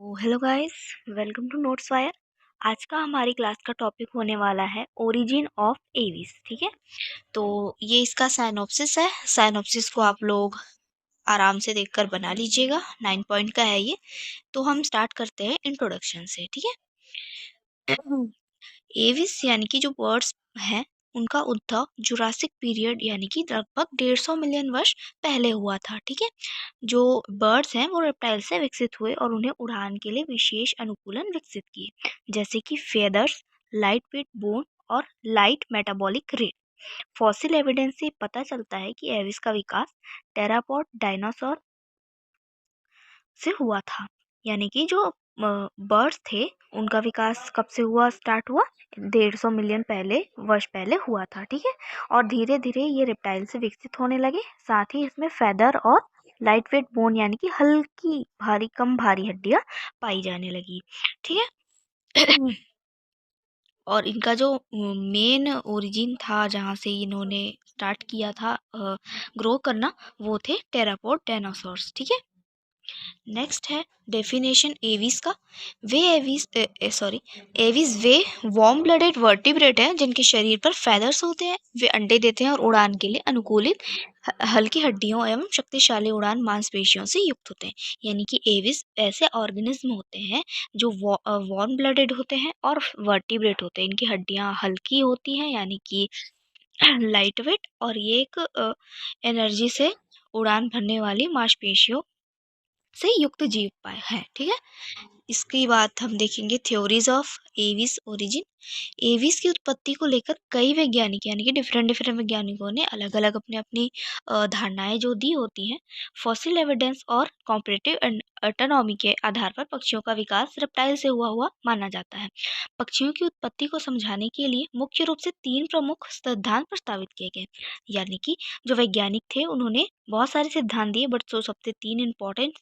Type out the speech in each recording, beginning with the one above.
Hello guys, welcome to Notes Wire. आज का हमारी क्लास का टॉपिक होने वाला है ओरिजिन ऑफ एविस। ठीक है, तो ये इसका साइनॉप्सिस है। साइनॉप्सिस को आप लोग आराम से देखकर बना लीजिएगा। 9 पॉइंट का है ये। तो हम स्टार्ट करते हैं इंट्रोडक्शन से। ठीक है, एविस यानी कि जो बर्ड्स हैं उनका उद्भव जुरासिक पीरियड यानी कि लगभग 150 मिलियन वर्ष पहले हुआ था। ठीक है, जो बर्ड्स हैं वो रेप्टाइल से विकसित हुए और उन्हें उड़ान के लिए विशेष अनुकूलन विकसित किए, जैसे कि फेदर्स, लाइट वेट बोन और light metabolic rate. Fossil evidence से पता चलता है कि एविस का विकास टेरापॉड डायनासोर से हुआ था। यानी कि जो बर्ड्स थे उनका विकास कब से हुआ, स्टार्ट हुआ 150 मिलियन वर्ष पहले हुआ था। ठीक है, और धीरे धीरे ये रेप्टाइल से विकसित होने लगे। साथ ही इसमें फेदर और लाइट वेट बोन यानी कि हल्की भारी कम भारी हड्डियां पाई जाने लगी। ठीक है, और इनका जो मेन ओरिजिन था जहाँ से इन्होंने स्टार्ट किया था ग्रो करना, वो थे टेरापोड डायनासोर्स। ठीक है, नेक्स्ट है डेफिनेशन एविस का। वे एविस सॉरी एविस वे वार्म ब्लडेड वर्टिब्रेट हैं जिनके शरीर पर फेदर्स होते हैं। वे अंडे देते हैं और उड़ान के लिए अनुकूलित हल्की हड्डियों एवं शक्तिशाली उड़ान मांसपेशियों से युक्त होते हैं। यानी कि एविस ऐसे ऑर्गेनिज्म होते हैं जो वार्म ब्लडेड होते हैं और वर्टिब्रेट होते हैं। इनकी हड्डियां हल्की होती हैं यानी कि लाइट वेट, और ये एक एनर्जी से उड़ान भरने वाली मांसपेशियों से युक्त जीव पाए हैं। ठीक है, इसकी बात हम देखेंगे theories of Aves origin. Aves की उत्पत्ति को लेकर कई वैज्ञानिक यानी कि डिफरेंट डिफरेंट वैज्ञानिकों ने अलग अलग अपनी अपनी धारणाएं जो दी होती हैं। फॉसिल एविडेंस और कॉम्परेटिव एटोनॉमी के आधार पर पक्षियों का विकास रेप्टाइल से हुआ माना जाता है। पक्षियों की उत्पत्ति को समझाने के लिए मुख्य रूप से 3 प्रमुख सिद्धांत प्रस्तावित किए गए। यानी कि जो वैज्ञानिक थे उन्होंने बहुत सारे सिद्धांत दिए, बट जो सबसे 3 इम्पोर्टेंट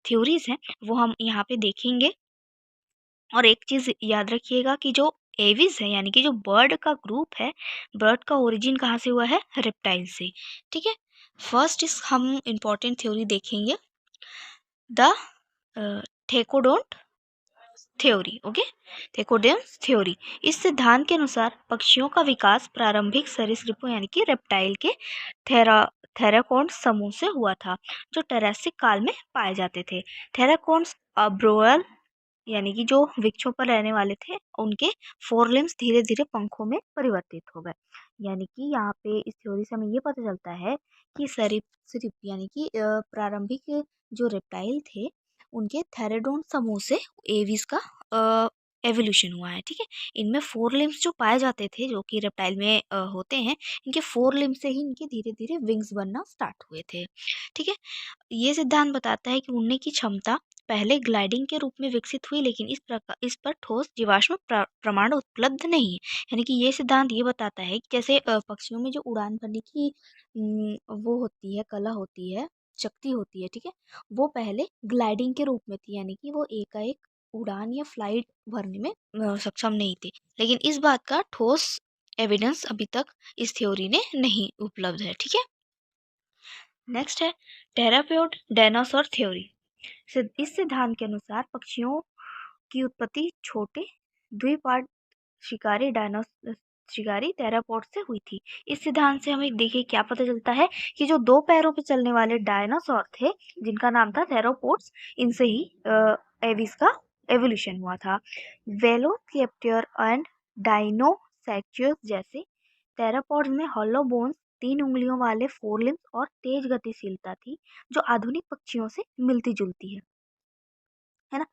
थ्योरीज हैं वो हम यहाँ पे देखेंगे। और एक चीज याद रखिएगा कि जो एविस है यानी कि जो बर्ड का ग्रुप है, बर्ड का ओरिजिन कहाँ से हुआ है, रेप्टाइल से। ठीक है, फर्स्ट इस हम इम्पोर्टेंट थ्योरी देखेंगे, the thecodont theory. Okay, thecodont theory. इस सिद्धांत के अनुसार पक्षियों का विकास प्रारंभिक सरीसृपों यानी कि रेप्टाइल के थेराकोन्स समूह से हुआ था जो टेरासिक काल में पाए जाते थे। थेराकोन्स अब्रोअल यानी कि जो वृक्षों पर रहने वाले थे, उनके फोरलिम्स धीरे धीरे पंखों में परिवर्तित हो गए। यानी कि यहाँ पे इस थ्योरी से हमें ये पता चलता है कि सरीसृप यानी कि प्रारंभिक जो रेप्टाइल थे उनके थेरेडोन समूह से एविस का एवोल्यूशन हुआ है। ठीक है, इनमें 4 लिम्स जो पाए जाते थे जो कि रेप्टाइल में होते हैं, इनके 4 लिम्स से ही इनके धीरे धीरे विंग्स बनना स्टार्ट हुए थे। ठीक है, ये सिद्धांत बताता है कि उड़ने की क्षमता पहले ग्लाइडिंग के रूप में विकसित हुई, लेकिन इस पर ठोस जीवाश्म प्रमाण उपलब्ध नहीं है। यानी कि ये सिद्धांत ये बताता है कि जैसे पक्षियों में जो उड़ान भरने की वो होती है, कला होती है, शक्ति होती है। ठीक है, वो पहले ग्लाइडिंग के रूप में थी, यानी कि वो एकाएक उड़ान या फ्लाइट भरने में सक्षम नहीं थे। लेकिन इस बात का ठोस एविडेंस अभी तक इस थ्योरी ने नहीं उपलब्ध है। ठीक है, नेक्स्ट है टेराप्योड डायनासोर थ्योरी। इस सिद्धांत के अनुसार पक्षियों की उत्पत्ति छोटे द्विपाद शिकारी डायनासोर शिकारी टेरापॉड से हुई थी। इस सिद्धांत से हमें देखिए क्या पता चलता है कि जो 2 पैरों पर चलने वाले डायनासोर थे जिनका नाम था थेरोपोड्स, इनसे ही एविस का एवोल्यूशन हुआ था। वेलोसिरैप्टर एंड डायनोसॉरस जैसे टेरापॉड्स में हॉलो बोन्स, 3 उंगलियों वाले फोरलिम्स और तेज गतिशीलता थी जो आधुनिक पक्षियों से मिलती जुलती है ना।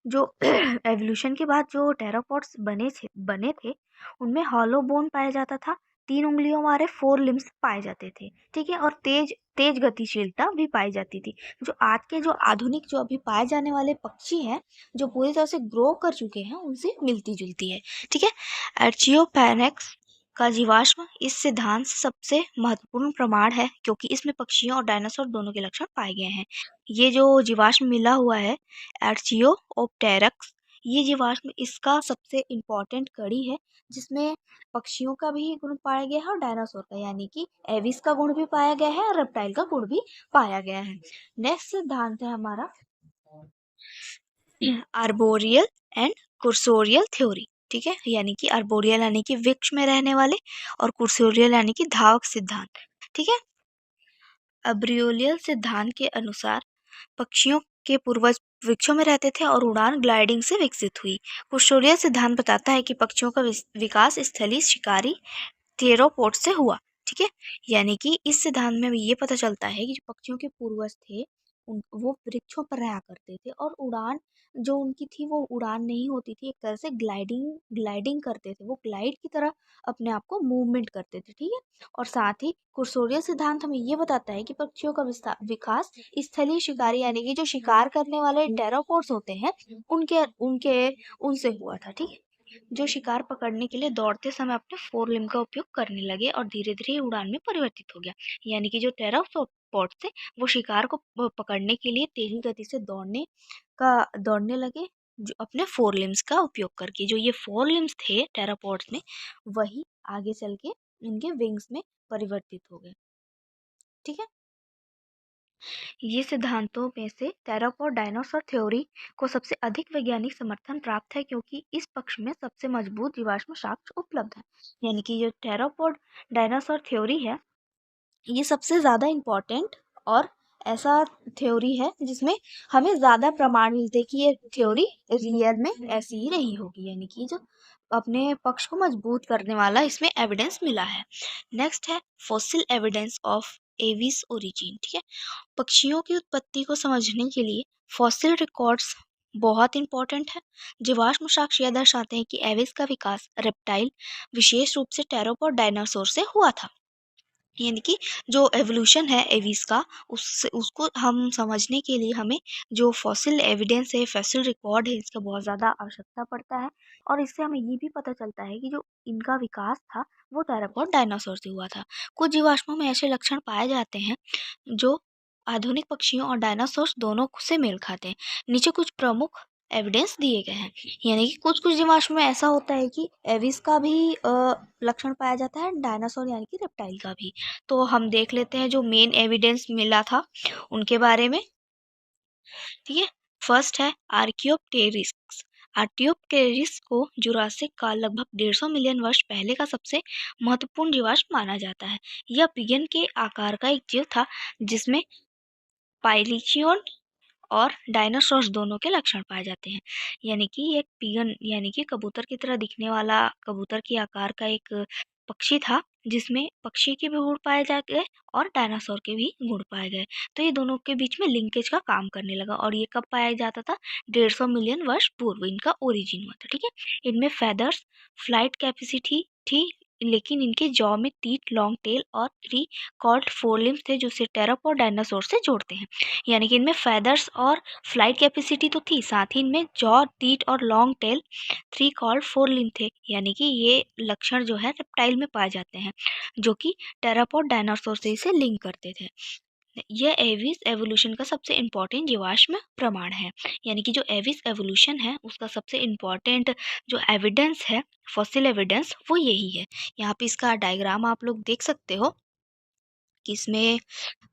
जो एवोल्यूशन के बाद जो टेरापॉड्स बने थे उनमें हॉलो बोन पाया जाता था, 3 उंगलियों वाले 4 लिम्स पाए जाते थे। ठीक है, और तेज तेज गतिशीलता भी पाई जाती थी। जो आज के जो आधुनिक जो अभी पाए जाने वाले पक्षी हैं जो पूरी तरह से ग्रो कर चुके हैं उनसे मिलती जुलती है। ठीक है, एर्चियोपेनिक्स का जीवाश्म इस सिद्धांत से सबसे महत्वपूर्ण प्रमाण है क्योंकि इसमें पक्षियों और डायनासोर दोनों के लक्षण पाए गए हैं। ये जो जीवाश्म मिला हुआ है आर्चियोप्टेरक्स, ये जीवाश्म इसका सबसे इम्पोर्टेंट कड़ी है जिसमें पक्षियों का भी गुण पाया गया है और डायनासोर का, यानी कि एविस का गुण भी पाया गया है और रेप्टाइल का गुण भी पाया गया है। नेक्स्ट सिद्धांत है हमारा आर्बोरियल एंड कुर्सोरियल थ्योरी, ठीक है, यानी कि आर्बोरियल यानी कि वृक्ष में रहने वाले और कुर्सोरियल यानी कि धावक सिद्धांत, ठीक है। आर्बोरियल सिद्धांत के अनुसार पक्षियों के पूर्वज वृक्षों में रहते थे और उड़ान ग्लाइडिंग से विकसित हुई। कुर्सोरियल सिद्धांत बताता है कि पक्षियों का विकास स्थलीय शिकारी थेरोपोड से हुआ, ठीक है। यानी कि इस सिद्धांत में ये पता चलता है कि जो पक्षियों के पूर्वज थे वो वृक्षों पर रहा करते थे और उड़ान जो उनकी थी वो उड़ान नहीं होती थी, एक तरह से ग्लाइडिंग ग्लाइडिंग करते थे, वो ग्लाइड की तरह अपने आप को मूवमेंट करते थे, ठीक है। और साथ ही कुर्सोरियल सिद्धांत हमें ये बताता है कि पक्षियों का विकास स्थलीय शिकारी यानी कि जो शिकार करने वाले टेरापोड्स होते हैं उनके उनके उनसे हुआ था, ठीक है, जो शिकार पकड़ने के लिए दौड़ते समय अपने फोर लिम्ब का उपयोग करने लगे और धीरे धीरे उड़ान में परिवर्तित हो गया। यानी कि जो टेरापोड्स थे वो शिकार को पकड़ने के लिए तेजी गति से दौड़ने लगे, जो अपने फोर लिम्स का उपयोग करके। जो ये फोर लिम्स थे टेरापोड्स में वही आगे चल के इनके विंग्स में परिवर्तित हो गए, ठीक है। ये सिद्धांतों में से टेरापोड डायनासोर थ्योरी को सबसे अधिक वैज्ञानिक समर्थन प्राप्त है क्योंकि इस पक्ष में सबसे मजबूत जीवाश्म साक्ष्य उपलब्ध है। यानी कि जो टेरापोड डायनासोर थ्योरी है ये सबसे ज़्यादा इम्पोर्टेंट और ऐसा थ्योरी है जिसमें हमें ज़्यादा प्रमाण मिलते हैं कि ये थ्योरी रियल में ऐसी ही रही होगी, यानी कि जो अपने पक्ष को मजबूत करने वाला इसमें एविडेंस मिला है। नेक्स्ट है fossil evidence of Aves origin, ठीक है। पक्षियों की उत्पत्ति को समझने के लिए फॉसिल रिकॉर्ड्स बहुत इंपॉर्टेंट है। जीवाश्म साक्ष्य यह दर्शाते हैं कि एविस का विकास रेप्टाइल विशेष रूप से टेरोपोड डायनासोर से हुआ था। यानी कि जो एवोल्यूशन है एविस का उसको हम समझने के लिए हमें जो फॉसिल एविडेंस है, फॉसिल रिकॉर्ड है, इसका बहुत ज़्यादा आवश्यकता पड़ता है। और इससे हमें ये भी पता चलता है कि जो इनका विकास था वो टेरापोड डायनासोर से हुआ था। कुछ जीवाश्मों में ऐसे लक्षण पाए जाते हैं जो आधुनिक पक्षियों और डायनासोर्स दोनों से मेल खाते हैं। नीचे कुछ प्रमुख एविडेंस दिए गए हैं। यानी कि कुछ कुछ जीवाश्म में ऐसा होता है कि एविस का भी लक्षण पाया जाता है, डायनासोर यानी कि रेप्टाइल का भी। तो हम देख लेते हैं जो मेन एविडेंस मिला था उनके बारे में, ठीक है। फर्स्ट है आर्कियोप्टेरिक्स। आर्कियोप्टेरिक्स को जुरासिक काल लगभग 150 मिलियन वर्ष पहले का सबसे महत्वपूर्ण जीवाश्म माना जाता है। यह पिगन के आकार का एक जीव था जिसमें पाइलिचियन और डायनासोर्स दोनों के लक्षण पाए जाते हैं। यानी कि एक पिगन यानी कि कबूतर की तरह दिखने वाला कबूतर के आकार का एक पक्षी था जिसमें पक्षी के भी गुण पाए जा गए और डायनासोर के भी गुण पाए गए। तो ये दोनों के बीच में लिंकेज का काम करने लगा और ये कब पाया जाता था? 150 मिलियन वर्ष पूर्व इनका ओरिजिन हुआ था, ठीक है। इनमें फेदर्स, फ्लाइट कैपेसिटी थी, लेकिन इनके जॉ में टीथ, लॉन्ग टेल और थ्री कॉर्ड फोरलिम्स थे जो से टेरापोड डायनासोर से जोड़ते हैं। यानी कि इनमें फेदर्स और फ्लाइट कैपेसिटी तो थी, साथ ही इनमें जॉ, टीथ और long tail, three cord four limb थे। यानी कि ये लक्षण जो है रेप्टाइल में पाए जाते हैं जो कि टेरापोड डायनासोर से इसे लिंक करते थे। यह एविस एवोल्यूशन का सबसे इम्पोर्टेंट जीवाश्म प्रमाण है। यानी कि जो एविस एवोल्यूशन है उसका सबसे इम्पोर्टेंट जो एविडेंस है, फॉसिल एविडेंस, वो यही है। यहाँ पे इसका डायग्राम आप लोग देख सकते हो कि इसमें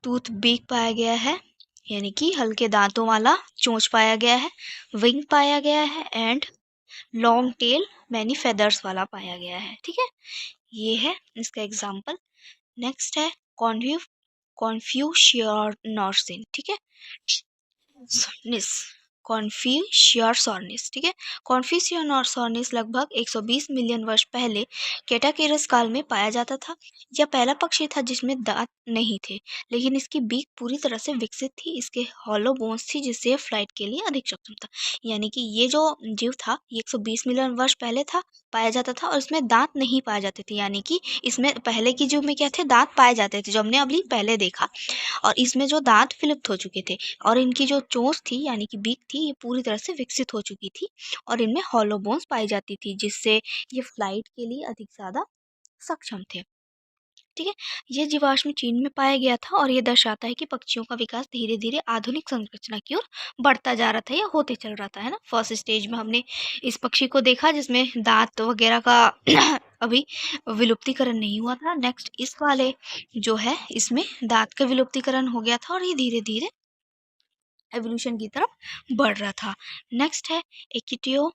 टूथ बीक पाया गया है, यानी कि हल्के दांतों वाला चोंच पाया गया है, विंग पाया गया है and long tail many feathers वाला पाया गया है, ठीक है। ये है इसका एग्जाम्पल। नेक्स्ट है कॉन्फ्यू कॉन्फ्यूशियनॉर्सिन, ठीक है। सॉर्निस, कॉन्फ्यूशियसॉर्निस, ठीक है। कॉन्फ्यूशियनॉर्सिस लगभग 120 मिलियन वर्ष पहले केटाकेरस काल में पाया जाता था। यह पहला पक्षी था जिसमें दांत नहीं थे, लेकिन इसकी बीक पूरी तरह से विकसित थी। इसके हॉलो बोन्स थी जिससे यह फ्लाइट के लिए अधिक सक्षम था। यानी कि ये जो जीव था ये 120 मिलियन वर्ष पहले था, पाया जाता था और इसमें दांत नहीं पाए जाते थे। यानी कि इसमें पहले की जीव में क्या थे? दांत पाए जाते थे जो हमने अभी पहले देखा, और इसमें जो दांत विलुप्त हो चुके थे और इनकी जो चोंच थी यानी कि बीक थी ये पूरी तरह से विकसित हो चुकी थी और इनमें हॉलो बोन्स पाई जाती थी जिससे ये फ्लाइट के लिए अधिक ज़्यादा सक्षम थे, ठीक है। ये जीवाश्म चीन में पाया गया था और ये दर्शाता है कि पक्षियों का विकास धीरे धीरे आधुनिक संरचना की ओर बढ़ता जा रहा था या होते चल रहा था, है ना। फर्स्ट स्टेज में हमने इस पक्षी को देखा जिसमें दांत वगैरह का अभी विलुप्तीकरण नहीं हुआ था। नेक्स्ट इस वाले जो है इसमें दांत का विलुप्तीकरण हो गया था और ये धीरे धीरे एवोल्यूशन की तरफ बढ़ रहा था। नेक्स्ट है एक्टियो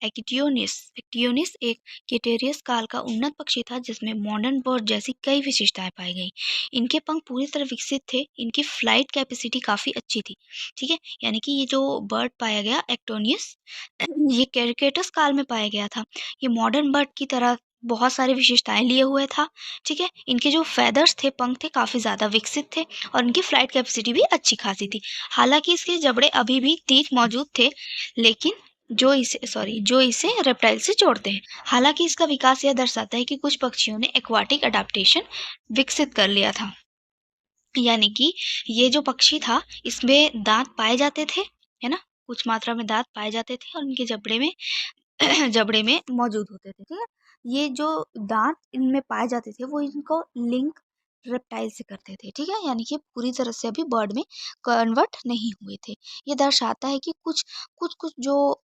एक्टियोनिस। एक्टियोनिस एक क्रेटेरियस काल का उन्नत पक्षी था जिसमें मॉडर्न बर्ड जैसी कई विशेषताएं पाई गई। इनके पंख पूरी तरह विकसित थे, इनकी फ्लाइट कैपेसिटी काफ़ी अच्छी थी। ठीक है, यानी कि ये जो बर्ड पाया गया एक्टोनियस, ये कैरिकेटस काल में पाया गया था। ये मॉडर्न बर्ड की तरह बहुत सारी विशेषताएं लिए हुए था। ठीक है, इनके जो फेदर्स थे, पंख थे, काफ़ी ज़्यादा विकसित थे और इनकी फ्लाइट कैपेसिटी भी अच्छी खासी थी। हालांकि इसके जबड़े अभी भी तीत मौजूद थे, लेकिन जो इसे रेप्टाइल से जोड़ते हैं। हालांकि इसका विकास यह दर्शाता है कि कुछ पक्षियों ने एक्वाटिक अडाप्टेशन विकसित कर लिया था। यानी कि ये जो पक्षी था, इसमें दांत पाए जाते थे, है ना, कुछ मात्रा में दांत पाए जाते थे और इनके जबड़े में जबड़े में मौजूद होते थे। ठीक है, ये जो दांत इनमें पाए जाते थे वो इनको लिंक रेप्टाइल से करते थे। ठीक है, यानी कि पूरी तरह से अभी बर्ड में कन्वर्ट नहीं हुए थे। ये दर्शाता है कि कुछ कुछ कुछ जो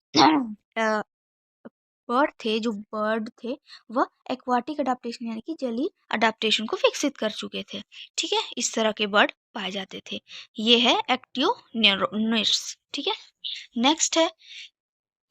बर्ड थे वह एक्वाटिक अडाप्टेशन यानी कि जलीय अडाप्टेशन को विकसित कर चुके थे। ठीक है, इस तरह के बर्ड पाए जाते थे। ये है एक्टियोनिर्स। ठीक है, नेक्स्ट है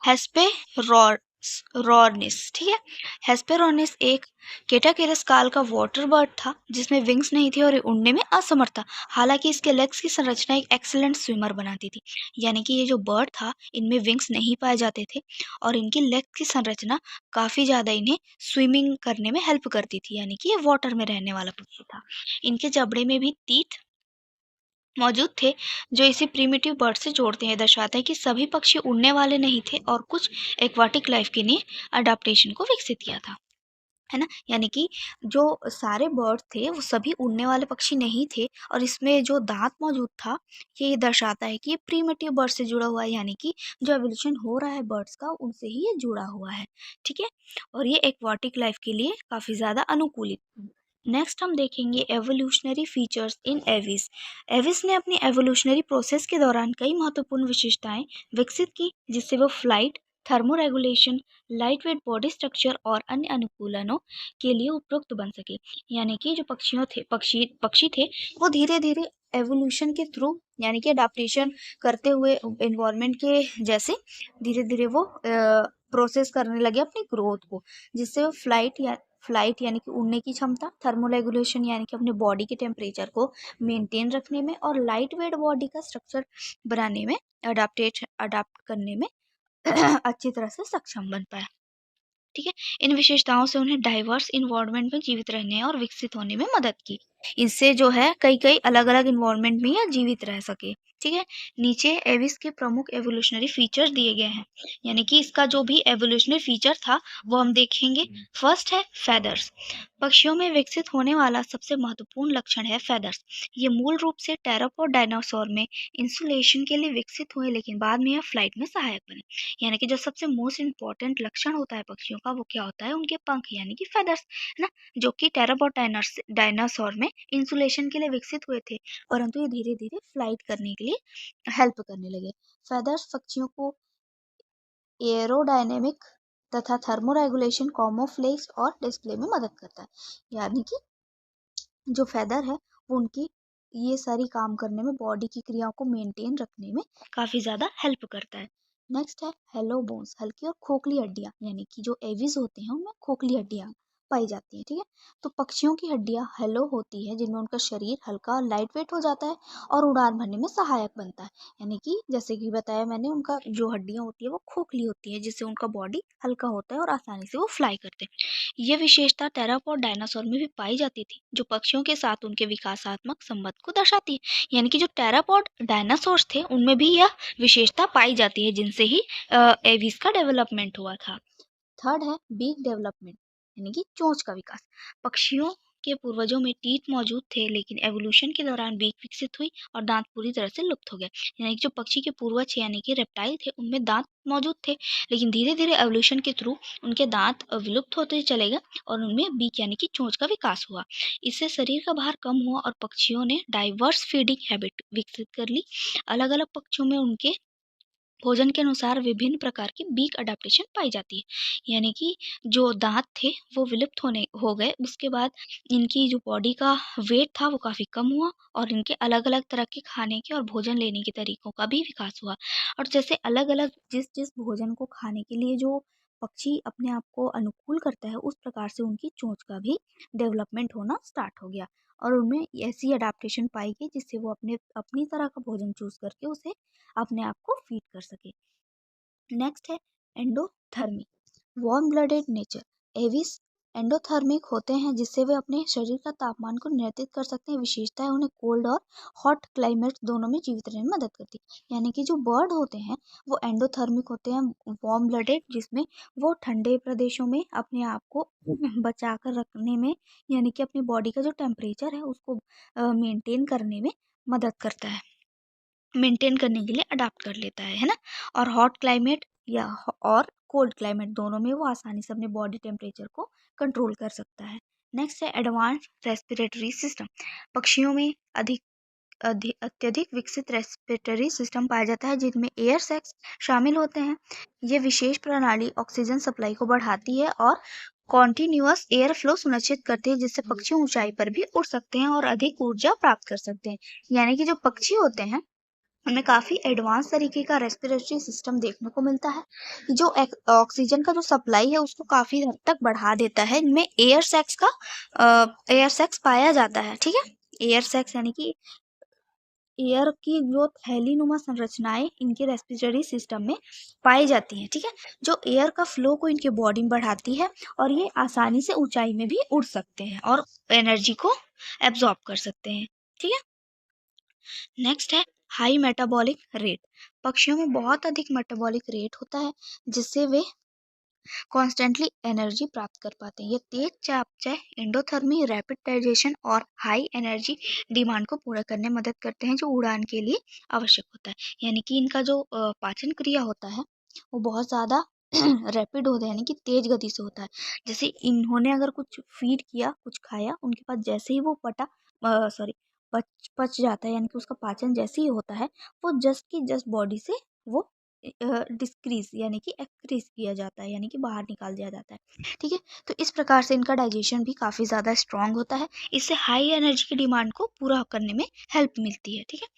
हेस्पेरोनिस। ठीक है, हेस्पेरोनिस एक केटाकेरस काल का वाटर बर्ड था जिसमें विंग्स नहीं थे और ये उड़ने में असमर्थ था। हालांकि इसके लेग्स की संरचना एक एक्सीलेंट स्विमर बनाती थी। यानी कि ये जो बर्ड था, इनमें विंग्स नहीं पाए जाते थे और इनकी लेग की संरचना काफ़ी ज़्यादा इन्हें स्विमिंग करने में हेल्प करती थी। यानी कि ये वाटर में रहने वाला पक्षी था। इनके जबड़े में भी तीत मौजूद थे जो इसे प्रिमिटिव बर्ड से जोड़ते हैं। दर्शाता है कि सभी पक्षी उड़ने वाले नहीं थे और कुछ एक्वाटिक लाइफ के लिए अडाप्टेशन को विकसित किया था, है ना। यानी कि जो सारे बर्ड थे वो सभी उड़ने वाले पक्षी नहीं थे और इसमें जो दांत मौजूद था, ये दर्शाता है कि ये प्रीमेटिव बर्ड से जुड़ा हुआ है। यानी कि जो एवोल्यूशन हो रहा है बर्ड्स का, उनसे ही ये जुड़ा हुआ है। ठीक है, और ये एक्वाटिक लाइफ के लिए काफ़ी ज़्यादा अनुकूलित। नेक्स्ट हम देखेंगे evolutionary features in Aves. Aves ने अपनी एवोल्यूशनरी प्रोसेस के दौरान कई महत्वपूर्ण विशेषताएं विकसित की जिससे वो flight, thermoregulation, light weight body structure और अन्य अनुकूलनों के लिए उपयुक्त बन सके। यानी कि जो पक्षी थे वो धीरे धीरे एवोल्यूशन के थ्रू, यानी कि अडाप्टेशन करते हुए इन्वायरमेंट के जैसे धीरे धीरे वो प्रोसेस करने लगे अपनी ग्रोथ को, जिससे वो फ्लाइट यानी कि उड़ने की क्षमता, थर्मोरेगुलेशन यानी कि अपने बॉडी के टेम्परेचर को मेंटेन रखने में और लाइट वेट बॉडी का स्ट्रक्चर बनाने में, अडाप्ट करने में अच्छी तरह से सक्षम बन पाया। ठीक है, इन विशेषताओं से उन्हें डाइवर्स इन्वायरमेंट में जीवित रहने और विकसित होने में मदद की। इससे जो है कई कई अलग अलग इन्वायरमेंट में यह जीवित रह सके। ठीक है, नीचे एविस के प्रमुख एवोल्यूशनरी फीचर्स दिए गए हैं। यानी कि इसका जो भी एवोल्यूशनरी फीचर था वो हम देखेंगे। फर्स्ट है फेदर्स। पक्षियों में विकसित होने वाला सबसे महत्वपूर्ण लक्षण है फेदर्स। ये मूल रूप से टेरापोड डायनासोर में इंसुलेशन के लिए विकसित हुए लेकिन बाद में यह फ्लाइट में सहायक बने। यानी कि जो सबसे मोस्ट इम्पॉर्टेंट लक्षण होता है पक्षियों का वो क्या होता है, उनके पंख यानी कि फेदर्स, है ना, जो कि टेरापोड डायनासोर में इंसुलेशन के लिए विकसित हुए थे, परंतु ये धीरे धीरे फ्लाइट करने के लिए हेल्प करने लगे। फेदर्स पक्षियों को एरोडायनेमिक तथा थर्मोरेगुलेशन, कॉमोफ्लेक्स और डिस्प्ले में मदद करता है। यानी कि जो फेदर है वो उनकी ये सारी काम करने में, बॉडी की क्रियाओं को मेंटेन रखने में काफ़ी ज़्यादा हेल्प करता है। नेक्स्ट है हेलो बोन्स, हल्की और खोखली हड्डियाँ। यानी कि जो एविस होते हैं उनमें खोखली हड्डियाँ पाई जाती हैं। ठीक है, तो पक्षियों की हड्डियाँ हेलो होती है जिनमें उनका शरीर हल्का और लाइट वेट हो जाता है और उड़ान भरने में सहायक बनता है। यानी कि जैसे कि बताया मैंने, उनका जो हड्डियाँ होती है वो खोखली होती है जिससे उनका बॉडी हल्का होता है और आसानी से वो फ्लाई करते हैं। ये विशेषता टेरापॉड डायनासोर में भी पाई जाती थी जो पक्षियों के साथ उनके विकासात्मक संबंध को दर्शाती है। यानी कि जो टेरापॉड डायनासोर्स थे उनमें भी यह विशेषता पाई जाती है जिनसे ही एविस का डेवलपमेंट हुआ था। थर्ड है बीक डेवलपमेंट, यानी कि चोंच का विकास। पक्षियों के पूर्वजों में टीथ मौजूद थे लेकिन एवोल्यूशन के दौरान बीक विकसित हुई और दांत पूरी तरह से लुप्त हो गए। यानी कि जो पक्षी के पूर्वज यानी कि रेप्टाइल थे उनमें दांत मौजूद थे, लेकिन धीरे धीरे एवोल्यूशन के थ्रू उनके दांत विलुप्त होते चले गए और उनमें बीक यानी कि चोंच का विकास हुआ। इससे शरीर का भार कम हुआ और पक्षियों ने डाइवर्स फीडिंग हैबिट विकसित कर ली। अलग अलग पक्षियों में उनके भोजन के अनुसार विभिन्न प्रकार की बीक अडेप्टेशन पाई जाती है, यानी कि जो दांत थे वो विलुप्त होने हो गए, उसके बाद इनकी जो बॉडी का वेट था वो काफ़ी कम हुआ और इनके अलग अलग तरह के खाने के और भोजन लेने के तरीकों का भी विकास हुआ। और जैसे अलग अलग जिस जिस भोजन को खाने के लिए जो पक्षी अपने आप को अनुकूल करता है, उस प्रकार से उनकी चोंच का भी डेवलपमेंट होना स्टार्ट हो गया और उनमें ऐसी अडेप्टेशन पाई गई जिससे वो अपने अपनी तरह का भोजन चूज करके उसे अपने आप को फीड कर सके। नेक्स्ट है endothermy, warm blooded nature. Aves endothermic होते हैं जिससे वे अपने शरीर का तापमान को नियंत्रित कर सकते हैं। विशेषता है उन्हें कोल्ड और हॉट क्लाइमेट दोनों में जीवित रहने में मदद करती है। यानी कि जो बर्ड होते हैं वो एंडोथर्मिक होते हैं, वार्म ब्लडेड, जिसमें वो ठंडे प्रदेशों में अपने आप को बचा कर रखने में, यानी कि अपनी बॉडी का जो टेम्परेचर है उसको मेंटेन करने में मदद करता है, मेंटेन करने के लिए अडाप्ट कर लेता है ना। और हॉट क्लाइमेट या और कोल्ड क्लाइमेट दोनों में वो आसानी से अपने बॉडी टेम्परेचर को कंट्रोल कर सकता है। नेक्स्ट है एडवांस रेस्पिरेटरी सिस्टम। पक्षियों में अत्यधिक विकसित रेस्पिरेटरी सिस्टम पाया जाता है जिनमें एयर सैक्स शामिल होते हैं। ये विशेष प्रणाली ऑक्सीजन सप्लाई को बढ़ाती है और कॉन्टिन्यूअस एयर फ्लो सुनिश्चित करती है, जिससे पक्षी ऊंचाई पर भी उड़ सकते हैं और अधिक ऊर्जा प्राप्त कर सकते हैं। यानी कि जो पक्षी होते हैं हमें काफ़ी एडवांस तरीके का रेस्पिरेटरी सिस्टम देखने को मिलता है जो ऑक्सीजन का जो सप्लाई है उसको काफ़ी हद तक बढ़ा देता है। इनमें एयर सैक्स पाया जाता है, ठीक है। एयर सैक्स यानी कि एयर की जो थैलीनुमा संरचनाएं इनके रेस्पिरेटरी सिस्टम में पाई जाती हैं, ठीक है, जो एयर का फ्लो को इनके बॉडी में बढ़ाती है और ये आसानी से ऊंचाई में भी उड़ सकते हैं और एनर्जी को एब्जॉर्ब कर सकते हैं, ठीक है। नेक्स्ट है हाई मेटाबॉलिक रेट। पक्षियों में बहुत अधिक मेटाबॉलिक रेट होता है जिससे वे कॉन्स्टेंटली एनर्जी प्राप्त कर पाते हैं। ये तेज चापचाय, एंडोथर्मी, रैपिड डाइजेशन और हाई एनर्जी डिमांड को पूरा करने में मदद करते हैं जो उड़ान के लिए आवश्यक होता है। यानी कि इनका जो पाचन क्रिया होता है वो बहुत ज़्यादा रैपिड होता है, यानी कि तेज गति से होता है। जैसे इन्होंने अगर कुछ फीड किया, कुछ खाया, उनके पास जैसे ही वो पच पच जाता है, यानी कि उसका पाचन जैसे ही होता है वो जस्ट की जस्ट बॉडी से वो डिस्क्रीज यानी कि एक्रीज किया जाता है, यानी कि बाहर निकाल दिया जाता है, ठीक है। तो इस प्रकार से इनका डाइजेशन भी काफ़ी ज़्यादा स्ट्रांग होता है, इससे हाई एनर्जी की डिमांड को पूरा करने में हेल्प मिलती है, ठीक है।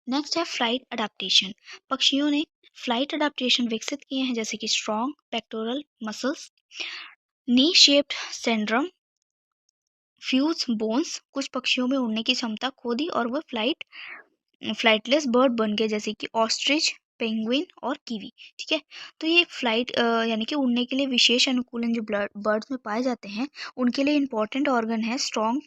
नेक्स्ट है फ्लाइट अडेप्टेशन। पक्षियों ने फ्लाइट अडेप्टेशन विकसित किए हैं जैसे कि स्ट्रॉन्ग पेक्टोरल मसल्स, नी शेप्ड सिंड्रोम, फ्यूज बोन्स। कुछ पक्षियों में उड़ने की क्षमता खो दी और वह फ्लाइटलेस बर्ड बन गए जैसे कि ऑस्ट्रिच, पेंगुइन और कीवी, ठीक है। तो ये यानी कि उड़ने के लिए विशेष अनुकूलन जो बर्ड्स में पाए जाते हैं उनके लिए इंपॉर्टेंट ऑर्गन है स्ट्रॉन्ग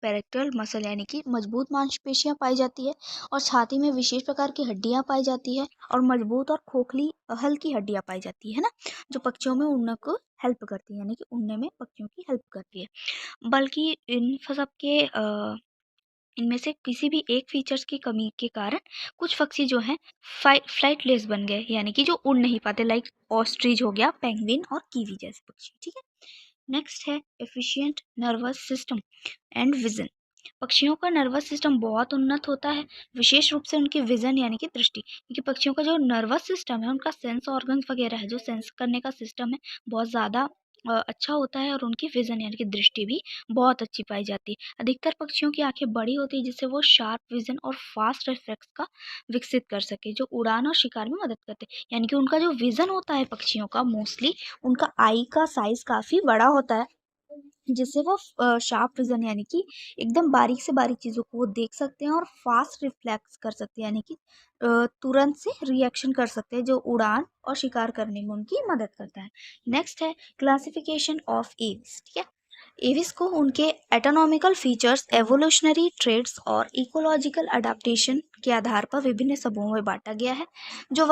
पेरेक्टल मसल, यानी कि मजबूत मांसपेशियां पाई जाती है और छाती में विशेष प्रकार की हड्डियां पाई जाती है और मजबूत और खोखली हल्की हड्डियां पाई जाती है ना, जो पक्षियों में उड़ने को हेल्प करती है, यानी कि उड़ने में पक्षियों की हेल्प करती है। बल्कि इन सब के इनमें से किसी भी एक फीचर्स की कमी के कारण कुछ पक्षी जो हैं फ्लाइटलेस बन गए, यानी कि जो उड़ नहीं पाते, लाइक ऑस्ट्रिच हो गया, पेंगुइन और कीवी जैसे पक्षी, ठीक है। नेक्स्ट है efficient nervous system and vision. पक्षियों का नर्वस सिस्टम बहुत उन्नत होता है, विशेष रूप से उनकी विजन यानी कि दृष्टि, क्योंकि पक्षियों का जो नर्वस सिस्टम है, उनका सेंस ऑर्गन्स वगैरह है, जो सेंस करने का सिस्टम है, बहुत ज़्यादा अच्छा होता है और उनकी विजन यानी कि दृष्टि भी बहुत अच्छी पाई जाती है। अधिकतर पक्षियों की आंखें बड़ी होती है जिससे वो शार्प विजन और फास्ट रिफ्लेक्स का विकसित कर सके, जो उड़ान और शिकार में मदद करते हैं। यानी कि उनका जो विजन होता है पक्षियों का, मोस्टली उनका आई का साइज काफ़ी बड़ा होता है जिससे वो शार्प विजन यानी कि एकदम बारीक से बारीक चीज़ों को वो देख सकते हैं और फास्ट रिफ्लेक्स कर सकते हैं, यानी कि तुरंत से रिएक्शन कर सकते हैं, जो उड़ान और शिकार करने में उनकी मदद करता है। नेक्स्ट है क्लासिफिकेशन ऑफ एव्स, ठीक है। एविस को उनके एटोनॉमिकल फीचर्स, एवोल्यूशनरी ट्रेड्स और इकोलॉजिकल अडाप्टेशन के आधार पर विभिन्न समूहों में बांटा गया है। यह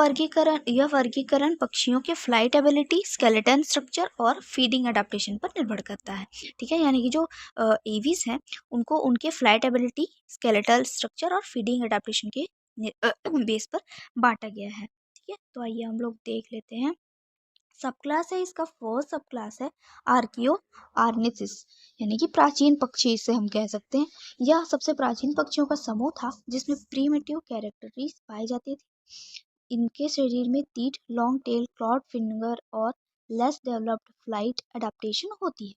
वर्गीकरण पक्षियों के फ्लाइट एबिलिटी, स्केलेटन स्ट्रक्चर और फीडिंग अडाप्टेशन पर निर्भर करता है, ठीक है। यानी कि जो एविस हैं उनको उनके फ्लाइट एबिलिटी, स्केलेटल स्ट्रक्चर और फीडिंग अडाप्टेशन के बेस पर बांटा गया है, ठीक है। तो आइए हम लोग देख लेते हैं। सब क्लास है इसका, फर्स्ट सब क्लास है आर्कियो आर्निसिस, यानी कि प्राचीन पक्षी इसे हम कह सकते हैं। यह सबसे प्राचीन पक्षियों का समूह था जिसमें प्रीमिटिव कैरेक्टरीज पाई जाती थी। इनके शरीर में तीट, लॉन्ग टेल, क्लॉड फिंगर और लेस डेवलप्ड फ्लाइट अडेप्टेशन होते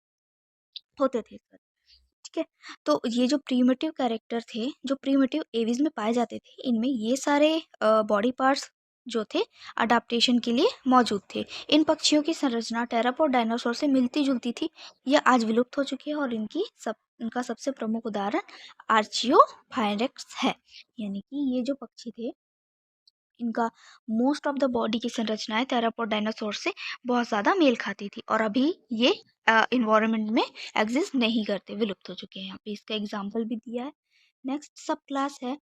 थे। ठीक है, तो ये जो प्रीमेटिव कैरेक्टर थे, जो प्रीमेटिव एविज में पाए जाते थे, इनमें ये सारे बॉडी पार्ट्स जो थे अडाप्टेशन के लिए मौजूद थे। इन पक्षियों की संरचना टेरापोड डायनासोर से मिलती जुलती थी। यह आज विलुप्त हो चुकी है और इनका सबसे प्रमुख उदाहरण आर्चियोफायरेक्स है। यानी कि ये जो पक्षी थे, इनका मोस्ट ऑफ द बॉडी की संरचनाएं टेरापोड डायनासोर से बहुत ज़्यादा मेल खाती थी और अभी ये इन्वायरमेंट में एग्जिस्ट नहीं करते, विलुप्त हो चुके हैं। यहाँ पे इसका एग्जाम्पल भी दिया है। नेक्स्ट सब क्लास है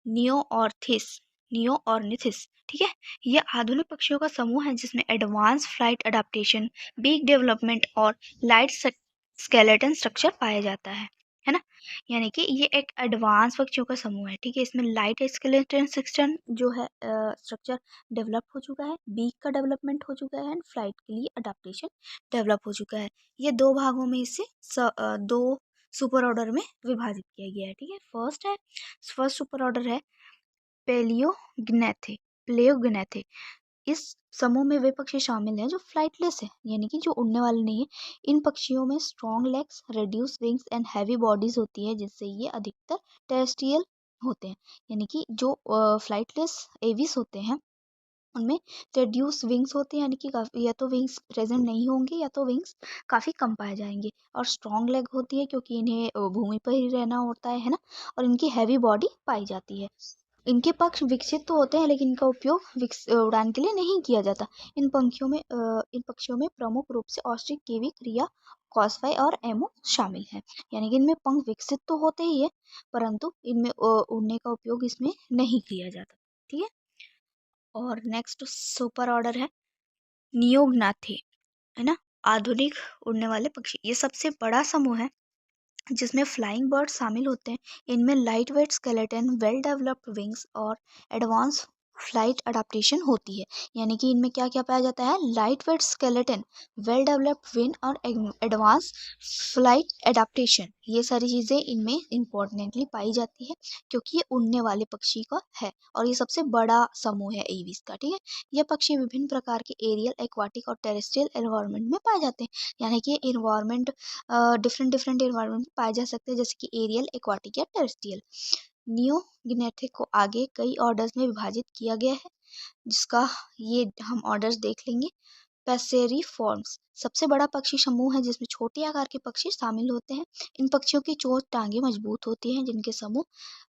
नियोऑर्थिस नियोऑर्निथिस। ठीक है, ये आधुनिक पक्षियों का समूह है जिसमें advance flight adaptation, beak development और लाइट स्केलेटन स्ट्रक्चर पाया जाता है ना। यानी कि ये एक एडवांस पक्षियों का समूह है। ठीक है, इसमें लाइट स्केलेटन सिस्टम जो है स्ट्रक्चर डेवलप हो चुका है, बीक का डेवलपमेंट हो चुका है एंड फ्लाइट के लिए अडेप्टेशन डेवलप हो चुका है। ये दो भागों में इसे दो सुपर ऑर्डर में विभाजित किया गया है। ठीक है, फर्स्ट सुपर ऑर्डर है पेलियोग्नेथे प्लेयोग्नेथे। इस समूह में वे पक्षी शामिल हैं जो फ्लाइटलेस है, यानी कि जो उड़ने वाले नहीं है। इन पक्षियों में strong legs, reduce wings and heavy bodies होती है जिससे ये अधिकतर टेरेस्ट्रियल होते हैं। यानी कि जो फ्लाइटलेस एविस होते हैं उनमें रेड्यूस विंग्स होते हैं, यानी कि काफ़ी या तो विंग्स प्रेजेंट नहीं होंगे या तो विंग्स काफ़ी कम पाए जाएंगे। और स्ट्रॉन्ग लेग होती है क्योंकि इन्हें भूमि पर ही रहना होता है ना। और इनकी हैवी बॉडी पाई जाती है। इनके पक्ष विकसित तो होते हैं लेकिन इनका उपयोग उड़ान के लिए नहीं किया जाता। इन पक्षियों में प्रमुख रूप से ऑस्ट्रिच, किवी, क्रिया, कॉसफाई और एमो शामिल है। यानी कि इनमें पंख विकसित तो होते ही है परंतु इनमें उड़ने का उपयोग इसमें नहीं किया जाता। ठीक है, और नेक्स्ट सुपर ऑर्डर है नियोग्नाथे, है ना। आधुनिक उड़ने वाले पक्षी, ये सबसे बड़ा समूह है जिसमें फ्लाइंग बर्ड शामिल होते हैं। इनमें light weight skeleton, well developed wings और एडवांस फ्लाइट अडेप्टेशन होती है। यानी कि इनमें क्या क्या पाया जाता है, light weight skeleton, well developed wing और एडवांस फ्लाइट अडेप्टेशन। ये सारी चीज़ें इनमें इम्पोर्टेंटली पाई जाती है क्योंकि ये उड़ने वाले पक्षी का है और ये सबसे बड़ा समूह है एविस का। ठीक है, ये पक्षी विभिन्न प्रकार के एरियल, एक्वाटिक और टेरेस्ट्रियल एनवायरनमेंट में पाए जाते हैं। यानी कि इन्वायरमेंट डिफरेंट डिफरेंट इन्वायरमेंट में पाए जा सकते हैं, जैसे कि एरियल, एक्वाटिक या टेरेस्ट्रियल। नियो गिनेथिक को आगे कई ऑर्डर्स में विभाजित किया गया है जिसका ये हम ऑर्डर्स देख लेंगे। पैसेरी फॉर्म्स सबसे बड़ा पक्षी समूह है जिसमें छोटे आकार के पक्षी शामिल होते हैं। इन पक्षियों की चोंच, टांगे मजबूत होती हैं जिनके समूह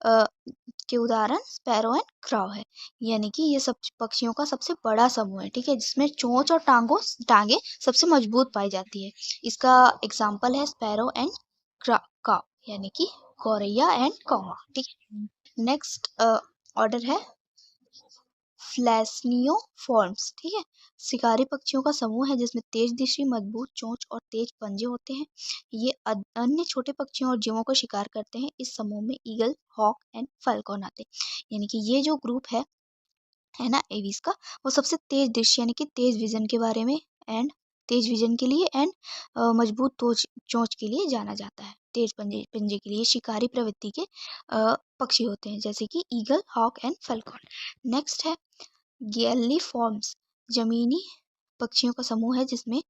अ, के उदाहरण स्पैरो एंड क्राउ है। यानी कि ये सब पक्षियों का सबसे बड़ा समूह है। ठीक है, जिसमें चोंच और टांगे सबसे मजबूत पाई जाती है। इसका एग्जाम्पल है स्पैरो एंड काउ, यानी कि गौरैया एंड कौवा। ठीक है, नेक्स्ट ऑर्डर है फ्लैस्नियोफॉर्म्स। ठीक है, शिकारी पक्षियों का समूह है जिसमें तेज दृष्टि, मजबूत चोंच और तेज पंजे होते हैं। ये अन्य छोटे पक्षियों और जीवों को शिकार करते हैं। इस समूह में ईगल, हॉक एंड फाल्कन आते हैं। यानी कि ये जो ग्रुप है ना एविस का, वो सबसे तेज दृष्टि यानी कि तेज विजन के बारे में एंड तेज विजन के लिए एंड मजबूत चोंच के लिए जाना जाता है। तेज पंजे पंजे के लिए शिकारी प्रवृत्ति के पक्षी होते हैं जैसे कि eagle, hawk and falcon. Next है गैलीफॉर्म्स, जमीनी पक्षियों का समूह है जिसमें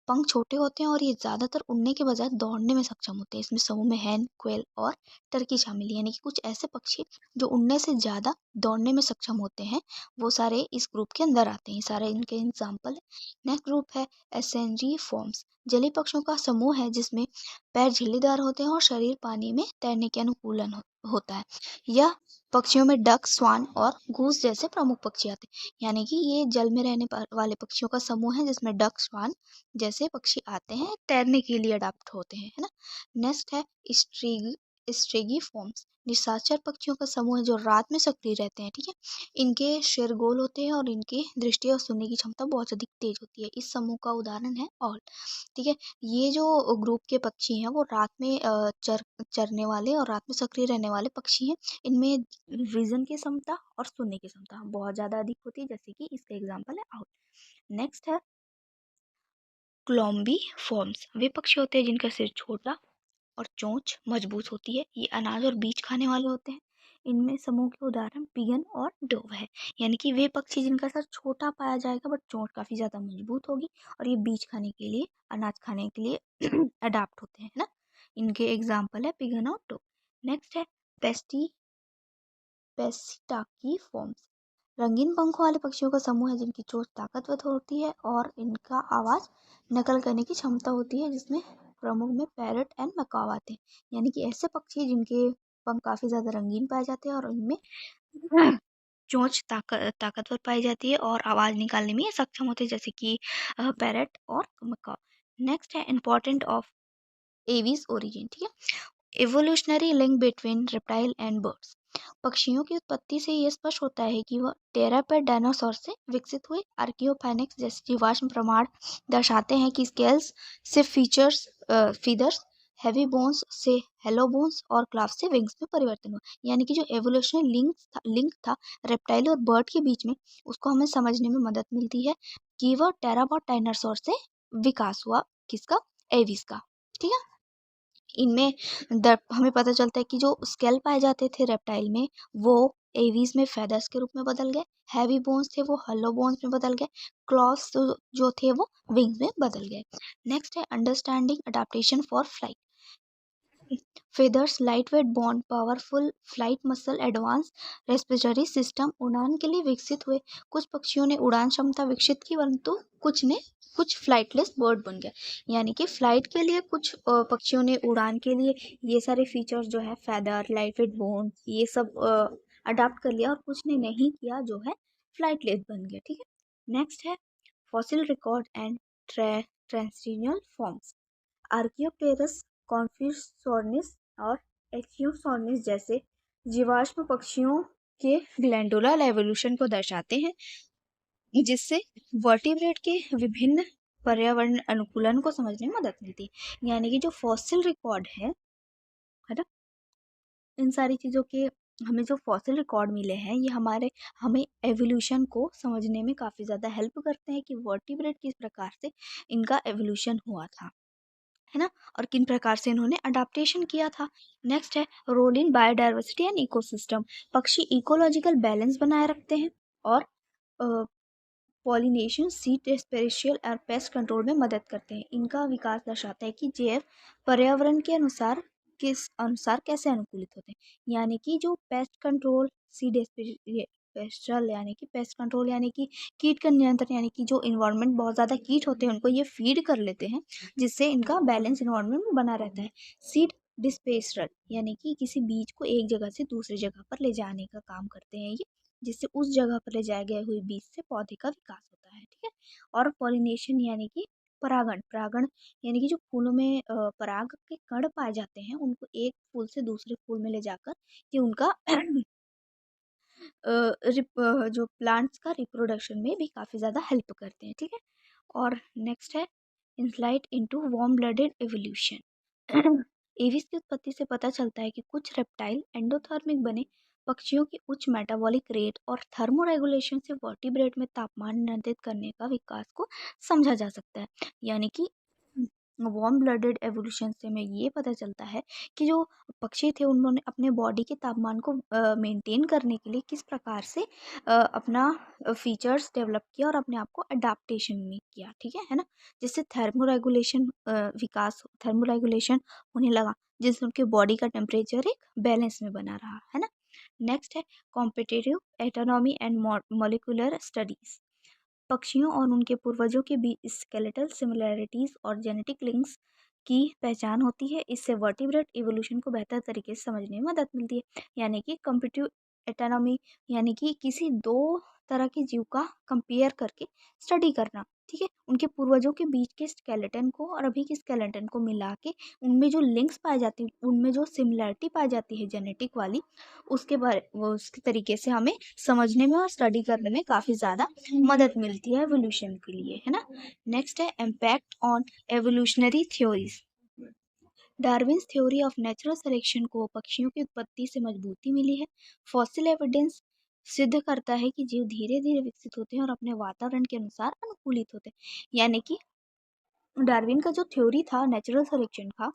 पंख छोटे होते हैं और ये ज़्यादातर उड़ने के बजाय दौड़ने में सक्षम होते हैं। इसमें समूह में हैन, क्वेल और टर्की शामिल है। यानी कि कुछ ऐसे पक्षी जो उड़ने से ज़्यादा दौड़ने में सक्षम होते हैं, वो सारे इस ग्रुप के अंदर आते हैं। सारे इनके एग्जाम्पल है। नेक्स्ट ग्रुप है एसेंजी फॉर्म्स, जलीय पक्षियों का समूह है जिसमें पैर झिल्लीदार होते हैं और शरीर पानी में तैरने के अनुकूलन होता है। यह पक्षियों में डक, स्वान और गूस जैसे प्रमुख पक्षी आते हैं। यानी कि ये जल में रहने वाले पक्षियों का समूह है जिसमें डक, स्वान जैसे पक्षी आते हैं, तैरने के लिए अडाप्ट होते हैं, है ना। नेक्स्ट है स्ट्रेगी फॉर्म्स, निशाचर पक्षियों का समूह है जो रात में सक्रिय रहते हैं। ठीक है, इनके शेर गोल होते हैं और इनकी दृष्टि और सुनने की क्षमता बहुत अधिक तेज होती है। इस समूह का उदाहरण है ऑल। ठीक है, ये जो ग्रुप के पक्षी हैं वो रात में चरने वाले और रात में सक्रिय रहने वाले पक्षी हैं। इनमें विजन की क्षमता और सुनने की क्षमता बहुत ज़्यादा अधिक होती है, जैसे कि इसका एग्जाम्पल है आउल। नेक्स्ट है क्लोम्बी फॉर्म्स, वे पक्षी होते हैं जिनका सिर छोटा और चोंच मजबूत होती है। ये अनाज और बीज खाने वाले होते हैं। इनमें समूह के उदाहरण पिगन और डोव है। यानी कि वे पक्षी जिनका सर छोटा पाया जाएगा बट चोंच काफ़ी ज़्यादा मजबूत होगी और ये बीज खाने के लिए, अनाज खाने के लिए अडाप्ट होते हैं ना। इनके एग्जाम्पल है पिगन और डोव। नेक्स्ट है पेस्टी पेस्टाकी फॉर्म्स। रंगीन पंखों वाले पक्षियों का समूह है जिनकी चोंच ताकतवर होती है और इनका आवाज़ नकल करने की क्षमता होती है, जिसमें प्रमुख में पैरट एंड मकाओ आते हैं। यानी कि ऐसे पक्षी जिनके पंख काफ़ी ज़्यादा रंगीन पाए जाते हैं और इनमें चोंच ताकतवर पाई जाती है और आवाज़ निकालने में ये सक्षम होते हैं, जैसे कि पैरट और मकाओ। नेक्स्ट है इम्पोर्टेंट ऑफ एवीज ओरिजिन, ठीक है। Evolutionary link between reptile and birds. पक्षियों की उत्पत्ति से ये स्पष्ट होता है कि वह टेरापेड डायनासोर से विकसित हुए। आर्कियोफेनिक्स जैसे जीवाश्म प्रमाण दर्शाते हैं कि स्केल्स से फीदर्स, हैवी बोन्स से हेलो बोन्स और क्लाव से विंग्स में परिवर्तन हुआ। यानी कि जो एवोल्यूशनरी लिंक था रेप्टाइल और बर्ड के बीच में, उसको हमें समझने में मदद मिलती है कि वह टेरापॉड डायनासोर से विकास हुआ। किसका? एविस का। ठीक है। इनमें हमें पता चलता है कि जो स्केल पाए जाते थे रेप्टाइल में, वो एवीज में फेदर्स के रूप में बदल गए। हैवी बोन्स थे वो हॉलो बोन्स में बदल गए। क्लॉस जो थे वो विंग्स में बदल गए। नेक्स्ट है understanding adaptation for flight. Feathers, light weight bond, powerful flight muscle, advance respiratory system उड़ान के लिए विकसित हुए। कुछ पक्षियों ने उड़ान क्षमता विकसित की, परंतु कुछ फ्लाइटलेस बर्ड बन गए। यानी कि फ्लाइट के लिए कुछ पक्षियों ने उड़ान के लिए ये सारे फीचर्स जो है फेदर, लाइट वेट बोन, ये सब अडाप्ट कर लिया और कुछ ने नहीं किया, जो है फ्लाइटलेस बन गया। ठीक है। नेक्स्ट है fossil record and transitional forms. Archaeopteryx, Confuciusornis और एचियोसोर्निस जैसे जीवाश्म पक्षियों के ग्लैंडुलर एवोल्यूशन को दर्शाते हैं, जिससे वर्टिब्रेट के विभिन्न पर्यावरण अनुकूलन को समझने में मदद मिलती है। यानी कि जो फॉसिल रिकॉर्ड है ना, इन सारी चीज़ों के हमें जो फॉसिल रिकॉर्ड मिले हैं, ये हमें एवोल्यूशन को समझने में काफ़ी ज़्यादा हेल्प करते हैं कि वर्टिब्रेट किस प्रकार से इनका एवोल्यूशन हुआ था, है ना, और किन प्रकार से इन्होंने अडाप्टेशन किया था। नेक्स्ट है role in biodiversity and ecosystem. पक्षी इकोलॉजिकल बैलेंस बनाए रखते हैं और पॉलिनेशन, सीड स्पेशियल और पेस्ट कंट्रोल में मदद करते हैं। इनका विकास दर्शाता है कि जैव पर्यावरण के अनुसार किस अनुसार कैसे अनुकूलित होते हैं। यानी कि जो पेस्ट कंट्रोल, सीड पेस्टल यानी कि पेस्ट कंट्रोल यानी कि कीट का नियंत्रण, यानी कि जो इन्वायरमेंट बहुत ज़्यादा कीट होते हैं उनको ये फीड कर लेते हैं, जिससे इनका बैलेंस इन्वायरमेंट में बना रहता है। सीड डिस्पेस्टल यानी कि किसी बीज को एक जगह से दूसरी जगह पर ले जाने का काम करते हैं ये, जिससे उस जगह पर ले जाए गए हुए बीज से पौधे का विकास होता है। ठीक है। और पॉलिनेशन यानी कि परागण, यानी कि जो फूलों में पराग के कण पाए जाते हैं, उनको एक फूल से दूसरे फूल में ले जाकर कि उनका जो प्लांट्स का रिप्रोडक्शन में भी काफ़ी ज़्यादा हेल्प करते हैं। ठीक है। और नेक्स्ट है insight into warm blooded evolution. Aves की उत्पत्ति से पता चलता है कि कुछ रेप्टाइल एंडोथर्मिक बने पक्षियों की उच्च मेटाबॉलिक रेट और थर्मोरेगुलेशन से वर्टिब्रेट में तापमान नियंत्रित करने का विकास को समझा जा सकता है। यानी कि वार्म ब्लडेड एवोल्यूशन से हमें ये पता चलता है कि जो पक्षी थे उन्होंने अपने बॉडी के तापमान को मेंटेन करने के लिए किस प्रकार से अपना फीचर्स डेवलप किया और अपने आप को अडाप्टेशन में किया। ठीक है ना, जिससे थर्मोरेगुलेशन होने लगा, जिससे उनके बॉडी का टेम्परेचर एक बैलेंस में बना रहा, है ना। नेक्स्ट है competitive autonomy and molecular studies. पक्षियों और उनके पूर्वजों के बीच स्केलेटल सिमिलैरिटीज और जेनेटिक लिंक्स की पहचान होती है। इससे वर्टिब्रेट इवोल्यूशन को बेहतर तरीके से समझने में मदद मिलती है। यानी कि कॉम्पिटिटिव एटोनॉमी यानी कि किसी दो तरह के जीव का कंपेयर करके स्टडी करना। ठीक है। उनके पूर्वजों के बीच के स्केलेटन को और अभी के स्केलेटन को मिला के उनमें जो लिंक्स पाए जाती हैं, उनमें जो सिमिलैरिटी पाई जाती है जेनेटिक वाली, उसके बारे वो उसके तरीके से हमें समझने में और स्टडी करने में काफ़ी ज़्यादा मदद मिलती है एवोल्यूशन के लिए, है ना। नेक्स्ट है impact on evolutionary theories. Darwin's theory of natural selection को पक्षियों की उत्पत्ति से मजबूती मिली है। फॉसिल एविडेंस सिद्ध करता है कि जीव धीरे धीरे विकसित होते हैं और अपने वातावरण के अनुसार अनुकूलित होते हैं। यानी कि डार्विन का जो थ्योरी था नेचुरल सिलेक्शन का,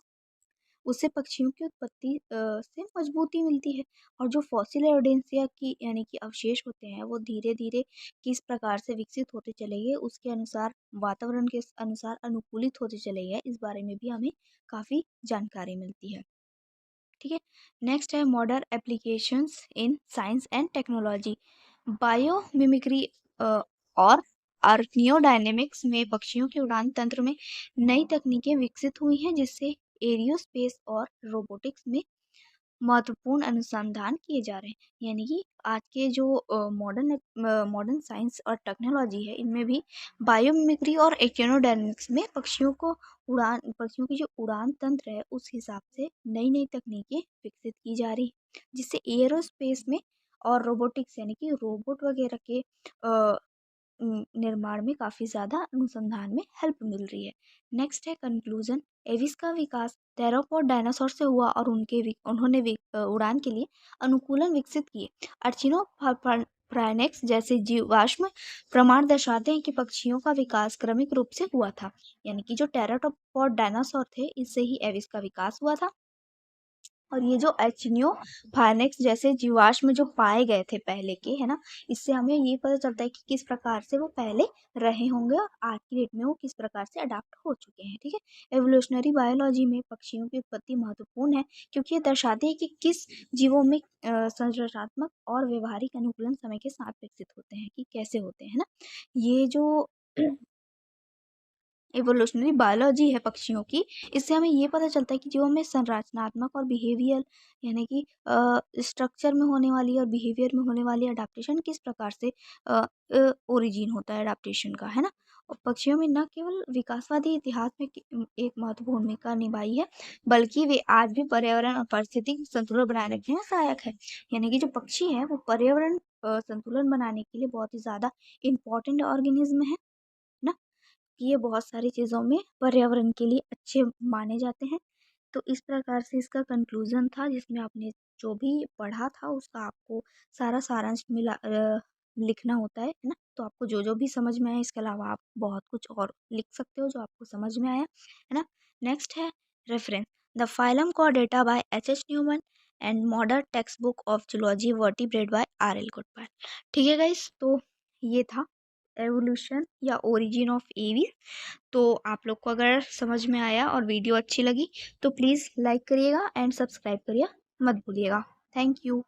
उससे पक्षियों की उत्पत्ति से मजबूती मिलती है। और जो फॉसिल एविडेंस या कि यानी कि अवशेष होते हैं वो धीरे धीरे किस प्रकार से विकसित होते चले गए, उसके अनुसार वातावरण के अनुसार अनुकूलित होते चले गए, इस बारे में भी हमें काफ़ी जानकारी मिलती है। ठीक है। नेक्स्ट है modern applications in science and technology. Biomimicry और आर्नियोडायनेमिक्स में पक्षियों के उड़ान तंत्र में नई तकनीकें विकसित हुई हैं, जिससे एरियोस्पेस और रोबोटिक्स में महत्वपूर्ण अनुसंधान किए जा रहे हैं। यानी कि आज के जो मॉडर्न साइंस और टेक्नोलॉजी है, इनमें भी बायोमिमिक्री और एकेनोडायनेमिक्स में पक्षियों की जो उड़ान तंत्र है, उस हिसाब से नई नई तकनीकें विकसित की जा रही है, जिससे एयरोस्पेस में और रोबोटिक्स यानी कि रोबोट वगैरह के निर्माण में काफ़ी ज़्यादा अनुसंधान में हेल्प मिल रही है। नेक्स्ट है कंक्लूजन। एविस का विकास थेरोपॉड डायनासोर से हुआ और उन्होंने उड़ान के लिए अनुकूलन विकसित किए। अर्चिनोप्राइनेक्स जैसे जीवाश्म प्रमाण दर्शाते हैं कि पक्षियों का विकास क्रमिक रूप से हुआ था। यानी कि जो टेराटोपॉड डायनासोर थे, इससे ही एविस का विकास हुआ था। और ये जो एचिनियोफार्नेक्स जैसे जीवाश्म जो पाए गए थे पहले के, है ना, इससे हमें ये पता चलता है कि किस प्रकार से वो पहले रहे होंगे और आज की डेट में वो किस प्रकार से अडाप्ट हो चुके हैं। ठीक है। एवोल्यूशनरी बायोलॉजी में पक्षियों की उत्पत्ति महत्वपूर्ण है, क्योंकि ये दर्शाती है कि किस जीवों में संरचनात्मक और व्यवहारिक अनुकूलन समय के साथ विकसित होते हैं, कि कैसे होते हैं, है ना। ये जो इवोल्यूशनरी बायोलॉजी है पक्षियों की, इससे हमें ये पता चलता है कि जो हमें संरचनात्मक और बिहेवियर यानी कि स्ट्रक्चर में होने वाली और बिहेवियर में होने वाली अडाप्टेशन किस प्रकार से ओरिजिन होता है अडाप्टेशन का, है ना। और पक्षियों में न केवल विकासवादी इतिहास में एक महत्वपूर्ण भूमिका निभाई है, बल्कि वे आज भी पर्यावरण और पारिस्थितिक संतुलन बनाए रखने में सहायक है। यानी कि जो पक्षी है वो पर्यावरण संतुलन बनाने के लिए बहुत ही ज़्यादा इम्पोर्टेंट ऑर्गेनिज्म है ना। कि ये बहुत सारी चीज़ों में पर्यावरण के लिए अच्छे माने जाते हैं। तो इस प्रकार से इसका कंक्लूज़न था, जिसमें आपने जो भी पढ़ा था उसका आपको सारा सारांश लिखना होता है ना? तो आपको जो-जो भी समझ में आया, इसके अलावा आप बहुत कुछ और लिख सकते हो जो आपको समझ में आया, है ना? नेक्स्ट है reference. The phylum Chordata by H H. Newman and modern textbook of zoology vertebrate by R L. Kotpal. ठीक है गाइस, तो ये था एवोल्यूशन या ओरिजिन ऑफ एविस। तो आप लोग को अगर समझ में आया और वीडियो अच्छी लगी तो प्लीज़ लाइक करिएगा एंड सब्सक्राइब करिएगा मत भूलिएगा। Thank you.